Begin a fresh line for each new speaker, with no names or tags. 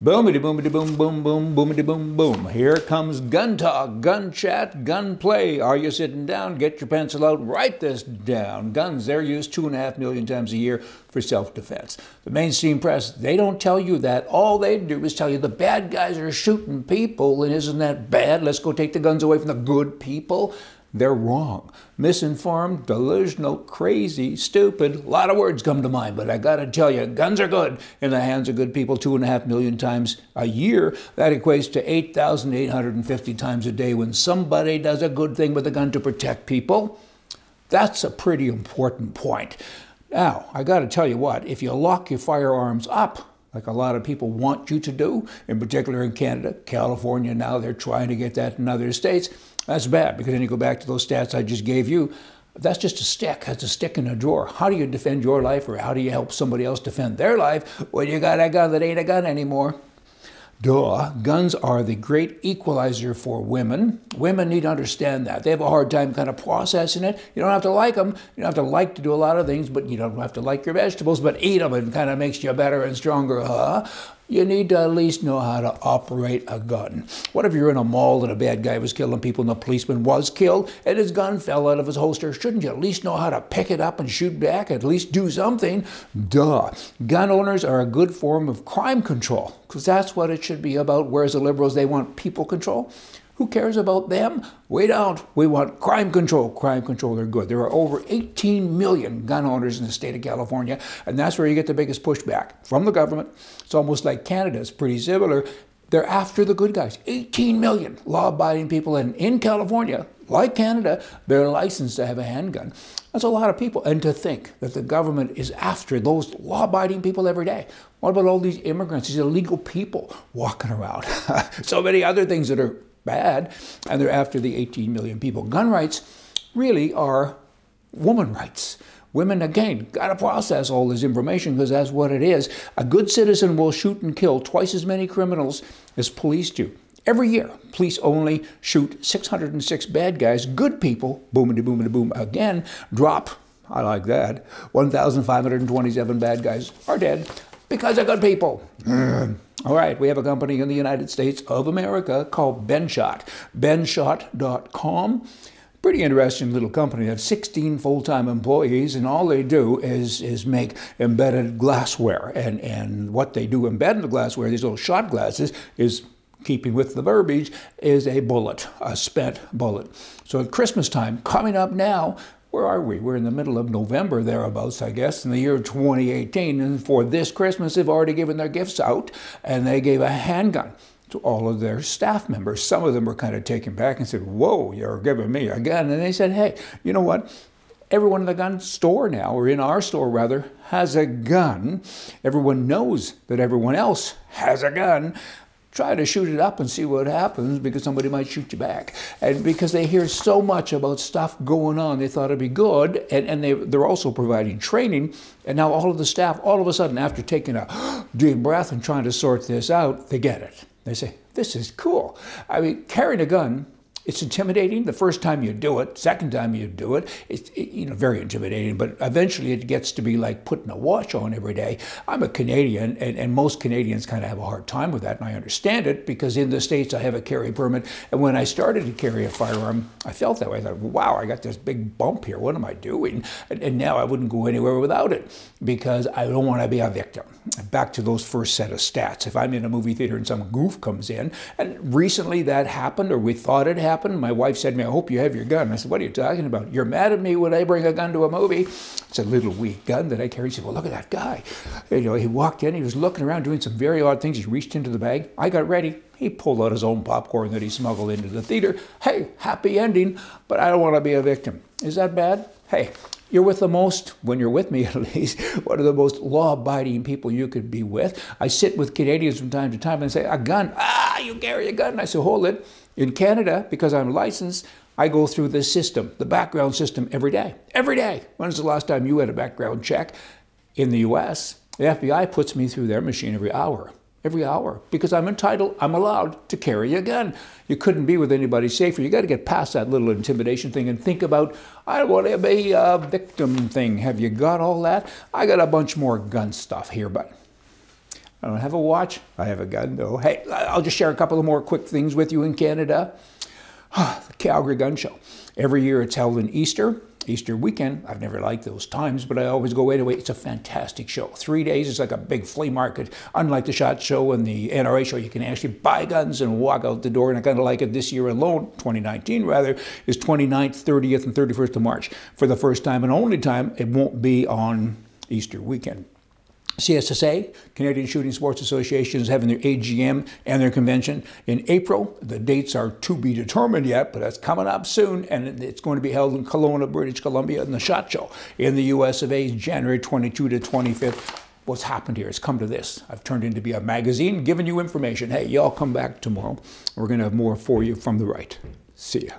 Boomity boomity boom boom boom boomity boom boom. Here comes gun talk, gun chat, gun play. Are you sitting down? Get your pencil out, write this down. Guns, they're used 2.5 million times a year for self-defense. The mainstream press, they don't tell you that. All they do is tell you the bad guys are shooting people, and isn't that bad? Let's go take the guns away from the good people. They're wrong. Misinformed, delusional, crazy, stupid. A lot of words come to mind, but I gotta tell you, guns are good in the hands of good people 2.5 million times a year. That equates to 8,850 times a day when somebody does a good thing with a gun to protect people. That's a pretty important point. Now, I gotta tell you what, if you lock your firearms up, like a lot of people want you to do, in particular in Canada, California now, they're trying to get that in other states. That's bad, because then you go back to those stats I just gave you. That's just a stick. That's a stick in a drawer. How do you defend your life, or how do you help somebody else defend their life when you got a gun that ain't a gun anymore? Duh. Guns are the great equalizer for women. Women need to understand that. They have a hard time kind of processing it. You don't have to like them. You don't have to like to do a lot of things, but you don't have to like your vegetables, but eat them. It kind of makes you better and stronger, huh? You need to at least know how to operate a gun. What if you're in a mall and a bad guy was killing people and the policeman was killed and his gun fell out of his holster? Shouldn't you at least know how to pick it up and shoot back? At least do something? Duh. Gun owners are a good form of crime control, because that's what it should be about, whereas the liberals, they want people control. Who cares about them? We don't. We want crime control. Crime control, they're good. There are over 18 million gun owners in the state of California, and that's where you get the biggest pushback from the government. It's almost like Canada. It's pretty similar. They're after the good guys. 18 million law-abiding people, and in California, like Canada, they're licensed to have a handgun. That's a lot of people. And to think that the government is after those law-abiding people every day. What about all these immigrants, these illegal people walking around? So many other things that are bad, and they're after the 18 million people. Gun rights really are woman rights. Women, again, got to process all this information, because that's what it is. A good citizen will shoot and kill twice as many criminals as police do. Every year, police only shoot 606 bad guys. Good people, boomity boomity boom, again, drop, I like that, 1,527 bad guys are dead because of good people. All right, we have a company in the United States of America called Benshot, benshot.com. Pretty interesting little company. They have 16 full-time employees, and all they do is make embedded glassware. And what they do embed in the glassware, these little shot glasses, is, keeping with the verbiage, is a bullet, a spent bullet. So at Christmas time, coming up now, where are we? We're in the middle of November, thereabouts, I guess, in the year 2018. And for this Christmas, they've already given their gifts out, and they gave a handgun to all of their staff members. Some of them were kind of taken back and said, whoa, you're giving me a gun. And they said, hey, you know what? Everyone in the gun store now, or in our store rather, has a gun. Everyone knows that everyone else has a gun. Try to shoot it up and see what happens, because somebody might shoot you back. And because they hear so much about stuff going on, they thought it'd be good. And they're also providing training. And now all of the staff, all of a sudden, after taking a deep breath and trying to sort this out, they get it. They say, this is cool. I mean, carrying a gun, it's intimidating the first time you do it. Second time you do it, it's very intimidating. But eventually it gets to be like putting a watch on every day. I'm a Canadian, and most Canadians kind of have a hard time with that, and I understand it, because in the States I have a carry permit. And when I started to carry a firearm, I felt that way. I thought, wow, I got this big bump here. What am I doing? And now I wouldn't go anywhere without it, because I don't want to be a victim. Back to those first set of stats. If I'm in a movie theater and some goof comes in, and recently that happened, or we thought it happened, my wife said to me, I hope you have your gun. I said, what are you talking about? You're mad at me when I bring a gun to a movie. It's a little weak gun that I carry. He said, well, look at that guy. He walked in, he was looking around doing some very odd things. He reached into the bag. I got ready. He pulled out his own popcorn that he smuggled into the theater. Hey, happy ending, but I don't want to be a victim. Is that bad? Hey, you're with the most, when you're with me at least, one of the most law-abiding people you could be with. I sit with Canadians from time to time and say, a gun, you carry a gun. And I say, hold it. In Canada, because I'm licensed, I go through this system, the background system, every day. Every day. When was the last time you had a background check? In the US, the FBI puts me through their machine every hour. Every hour. Because I'm entitled, I'm allowed to carry a gun. You couldn't be with anybody safer. You got to get past that little intimidation thing and think about, I want to be a victim thing. Have you got all that? I got a bunch more gun stuff here, but I don't have a watch. I have a gun, though. Hey, I'll just share a couple of more quick things with you in Canada. The Calgary Gun Show. Every year it's held in Easter weekend. I've never liked those times, but I always go anyway. It's a fantastic show. 3 days, it's like a big flea market. Unlike the SHOT Show and the NRA Show, you can actually buy guns and walk out the door, and I kind of like it. This year alone, 2019 rather, is 29th, 30th, and 31st of March. For the first time and only time, it won't be on Easter weekend. CSSA, Canadian Shooting Sports Association, is having their AGM and their convention in April. The dates are to be determined yet, but that's coming up soon, and it's going to be held in Kelowna, British Columbia, in the SHOT Show in the US of A, January 22 to 25th. What's happened here? It's come to this. I've turned into be a magazine, giving you information. Hey, y'all come back tomorrow. We're going to have more for you from the right. See ya.